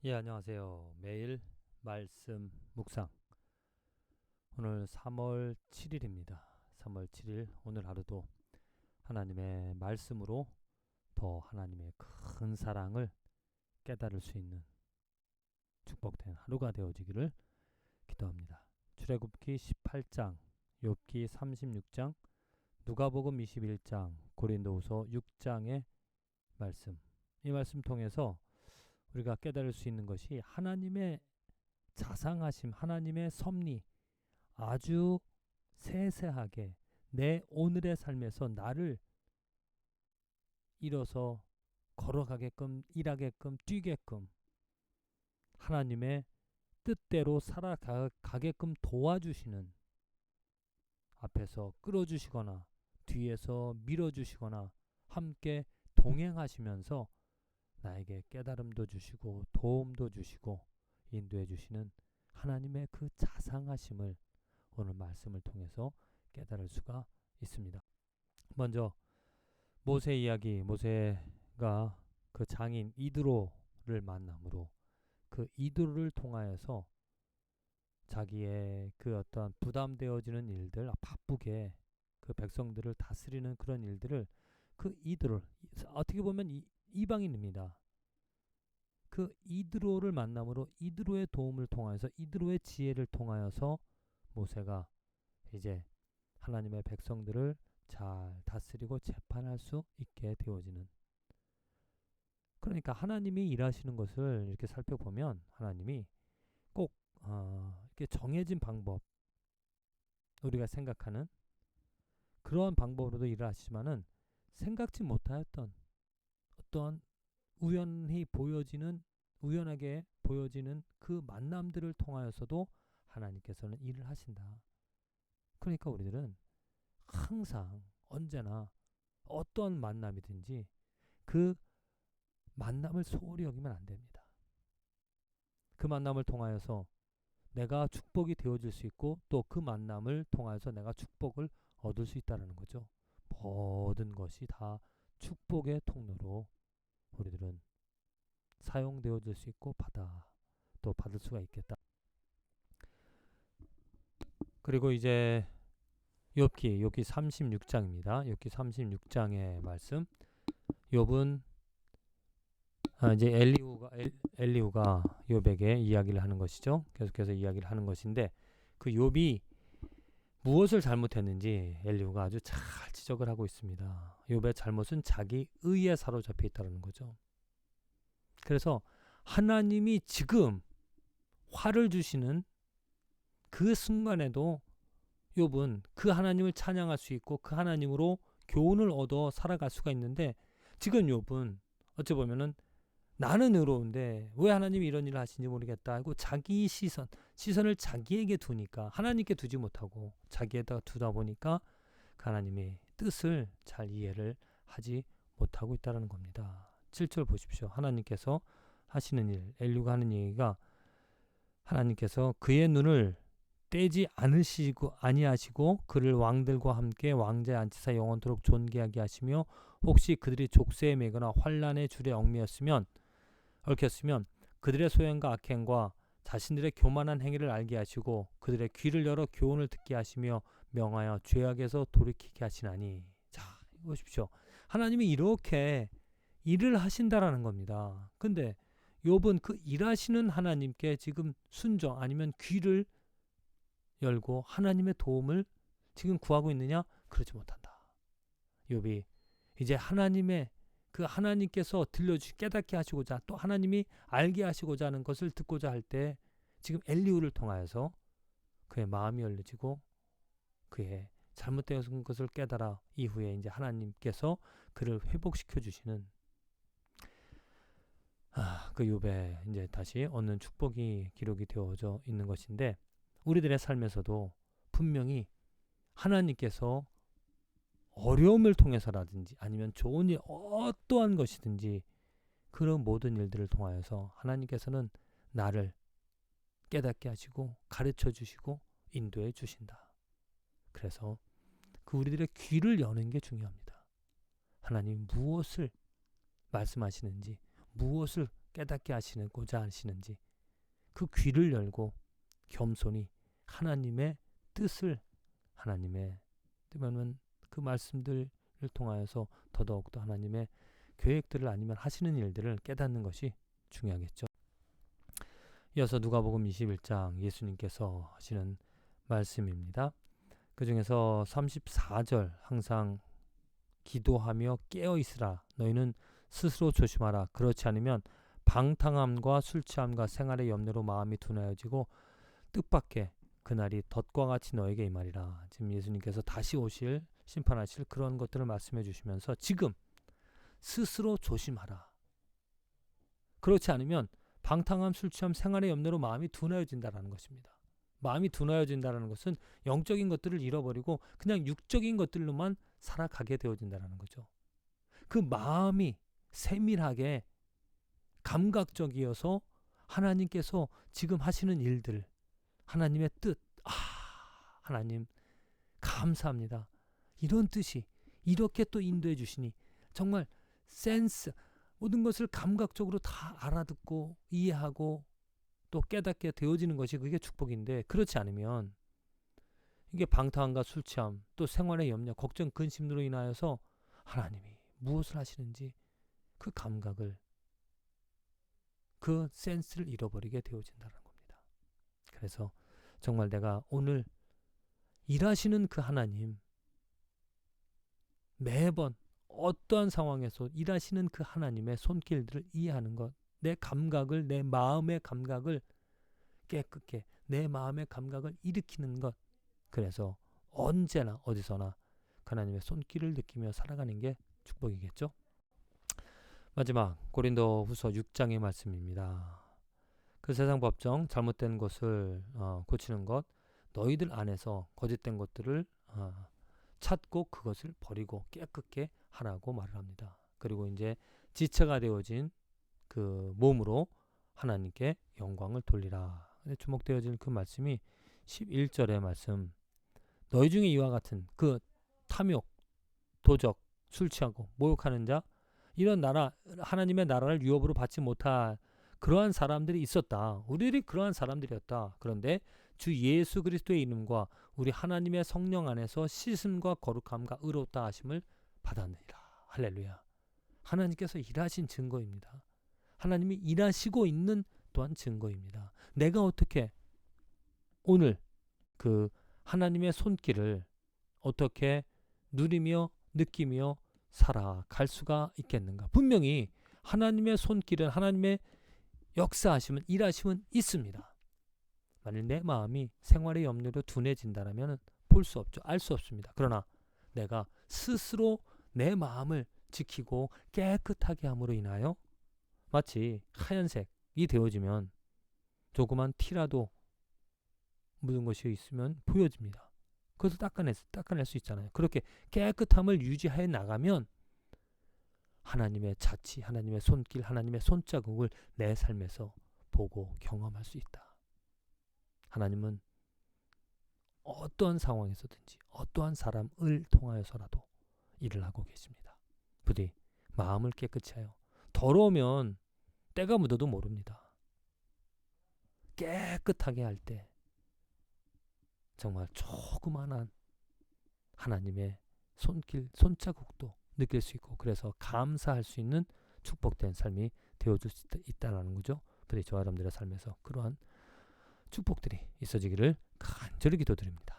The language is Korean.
예, 안녕하세요. 매일 말씀 묵상. 오늘 3월 7일입니다. 3월 7일 오늘 하루도 하나님의 말씀으로 더 하나님의 큰 사랑을 깨달을 수 있는 축복된 하루가 되어지기를 기도합니다. 출애굽기 18장, 욥기 36장, 누가복음 21장, 고린도후서 6장의 말씀. 이 말씀 통해서 우리가 깨달을 수 있는 것이 하나님의 자상하심, 하나님의 섭리, 아주 세세하게 내 오늘의 삶에서 나를 일어서 걸어가게끔, 일하게끔, 뛰게끔 하나님의 뜻대로 살아가게끔 도와주시는, 앞에서 끌어주시거나 뒤에서 밀어주시거나 함께 동행하시면서 나에게 깨달음도 주시고 도움도 주시고 인도해 주시는 하나님의 그 자상하심을 오늘 말씀을 통해서 깨달을 수가 있습니다. 먼저 모세 이야기, 모세가 그 장인 이드로를 만남으로 그 이드로를 통하여서 자기의 그 어떤 부담되어지는 일들, 바쁘게 그 백성들을 다스리는 그런 일들을 그 이드로, 어떻게 보면 이방인입니다. 그 이드로를 만남으로 이드로의 도움을 통하여서 이드로의 지혜를 통하여서 모세가 이제 하나님의 백성들을 잘 다스리고 재판할 수 있게 되어지는, 그러니까 하나님이 일하시는 것을 이렇게 살펴보면 하나님이 꼭 이렇게 정해진 방법, 우리가 생각하는 그러한 방법으로도 일을 하시지만은 생각지 못하였던 어떤 우연하게 보여지는 그 만남들을 통하여서도 하나님께서는 일을 하신다. 그러니까 우리들은 항상 언제나 어떤 만남이든지 그 만남을 소홀히 여기면 안 됩니다. 그 만남을 통하여서 내가 축복이 되어질 수 있고 또 그 만남을 통하여서 내가 축복을 얻을 수 있다는 거죠. 모든 것이 다 축복의 통로로 우리들은 사용되어질 수 있고 또 받을 수가 있겠다. 그리고 이제 욥기 36장입니다. 욥기 36장의 말씀. 욥은 이제 엘리후가 욥에게 이야기를 하는 것이죠. 계속해서 이야기를 하는 것인데 그 욥이 무엇을 잘못했는지 엘리후가 아주 잘 지적을 하고 있습니다. 욥의 잘못은 자기 의에 사로잡혀 있다는 거죠. 그래서 하나님이 지금 화를 주시는 그 순간에도 욥은 그 하나님을 찬양할 수 있고 그 하나님으로 교훈을 얻어 살아갈 수가 있는데, 지금 욥은 어찌 보면은 나는 의로운데 왜 하나님이 이런 일을 하시는지 모르겠다 하고 자기 시선을 자기에게 두니까, 하나님께 두지 못하고 자기에다가 두다 보니까 그 하나님의 뜻을 잘 이해를 하지 못하고 있다는 겁니다. 7절 보십시오. 하나님께서 하시는 일, 엘리후가 하는 얘기가, 하나님께서 그의 눈을 떼지 아니하시고 그를 왕들과 함께 왕자에 앉히사 영원토록 존귀하게 하시며, 혹시 그들이 족쇄에 매거나 환란의 줄에 얽혔으면 그들의 소행과 악행과 자신들의 교만한 행위를 알게 하시고 그들의 귀를 열어 교훈을 듣게 하시며 명하여 죄악에서 돌이키게 하시나니. 자, 보십시오. 하나님이 이렇게 일을 하신다라는 겁니다. 근데 욥은 그 일하시는 하나님께 지금 순종 아니면 귀를 열고 하나님의 도움을 지금 구하고 있느냐? 그렇지 못한다. 욥이 이제 하나님께서 깨닫게 하시고자, 또 하나님이 알게 하시고자 하는 것을 듣고자 할 때 지금 엘리후를 통하여서 그의 마음이 열려지고 그의 잘못된 것을 깨달아 이후에 이제 하나님께서 그를 회복시켜 주시는 그 욥에 이제 다시 얻는 축복이 기록이 되어져 있는 것인데, 우리들의 삶에서도 분명히 하나님께서 어려움을 통해서라든지 아니면 좋은 일 어떠한 것이든지 그런 모든 일들을 통하여서 하나님께서는 나를 깨닫게 하시고 가르쳐 주시고 인도해 주신다. 그래서 그 우리들의 귀를 여는 게 중요합니다. 하나님 무엇을 말씀하시는지, 무엇을 깨닫게 하시고자 하시는지 그 귀를 열고 겸손히 하나님의 뜻을 하나님의 뜻은 그 말씀들을 통하여서 더더욱더 하나님의 계획들을 아니면 하시는 일들을 깨닫는 것이 중요하겠죠. 이어서 누가복음 21장 예수님께서 하시는 말씀입니다. 그 중에서 34절 항상 기도하며 깨어 있으라. 너희는 스스로 조심하라. 그렇지 않으면 방탕함과 술 취함과 생활의 염려로 마음이 둔하여지고 뜻밖의 그날이 덫과 같이 너에게 임하리라. 지금 예수님께서 다시 오실 심판하실 그런 것들을 말씀해 주시면서 지금 스스로 조심하라. 그렇지 않으면 방탕함, 술 취함, 생활의 염려로 마음이 둔하여진다라는 것입니다. 마음이 둔하여진다는 것은 영적인 것들을 잃어버리고 그냥 육적인 것들로만 살아가게 되어진다는 거죠. 그 마음이 세밀하게 감각적이어서 하나님께서 지금 하시는 일들, 하나님의 뜻, 하나님 감사합니다. 이런 뜻이 이렇게 또 인도해 주시니 정말 센스, 모든 것을 감각적으로 다 알아듣고 이해하고 또 깨닫게 되어지는 것이 그게 축복인데, 그렇지 않으면 이게 방탕함과 술 취함, 또 생활의 염려, 걱정, 근심으로 인하여서 하나님이 무엇을 하시는지 그 감각을, 그 센스를 잃어버리게 되어진다는 겁니다. 그래서 정말 내가 오늘 일하시는 그 하나님, 매번 어떠한 상황에서 일하시는 그 하나님의 손길들을 이해하는 것, 내 감각을, 내 마음의 감각을 깨끗게, 내 마음의 감각을 일으키는 것, 그래서 언제나 어디서나 하나님의 손길을 느끼며 살아가는 게 축복이겠죠. 마지막 고린도 후서 6장의 말씀입니다. 그 세상 법정, 잘못된 것을 고치는 것, 너희들 안에서 거짓된 것들을 찾고 그것을 버리고 깨끗게 하라고 말을 합니다. 그리고 이제 지체가 되어진 그 몸으로 하나님께 영광을 돌리라. 주목되어진 그 말씀이 11절의 말씀. 너희 중에 이와 같은 그 탐욕, 도적, 술 취하고 모욕하는 자, 이런 나라, 하나님의 나라를 유업으로 받지 못할 그러한 사람들이 있었다. 우리들이 그러한 사람들이었다. 그런데 주 예수 그리스도의 이름과 우리 하나님의 성령 안에서 씻음과 거룩함과 의롭다 하심을 받았느니라. 할렐루야. 하나님께서 일하신 증거입니다. 하나님이 일하시고 있는 또한 증거입니다. 내가 어떻게 오늘 그 하나님의 손길을 어떻게 누리며 느끼며 살아갈 수가 있겠는가? 분명히 하나님의 손길은, 하나님의 역사하심은, 일하심은 있습니다. 만일 내 마음이 생활의 염려로 둔해진다면 볼 수 없죠. 알 수 없습니다. 그러나 내가 스스로 내 마음을 지키고 깨끗하게 함으로 인하여 마치 하얀색이 되어지면 조그만 티라도 묻은 것이 있으면 보여집니다. 그것을 닦아낼 수 있잖아요. 그렇게 깨끗함을 유지해 나가면 하나님의 자치, 하나님의 손길, 하나님의 손자국을 내 삶에서 보고 경험할 수 있다. 하나님은 어떠한 상황에서든지 어떠한 사람을 통하여서라도 일을 하고 계십니다. 부디 마음을 깨끗이 하여, 더러우면 때가 묻어도 모릅니다. 깨끗하게 할 때 정말 조그만한 하나님의 손길, 손자국도 느낄 수 있고, 그래서 감사할 수 있는 축복된 삶이 되어줄 수 있다는 거죠. 부디 저와 여러분들의 삶에서 그러한 축복들이 있어지기를 간절히 기도드립니다.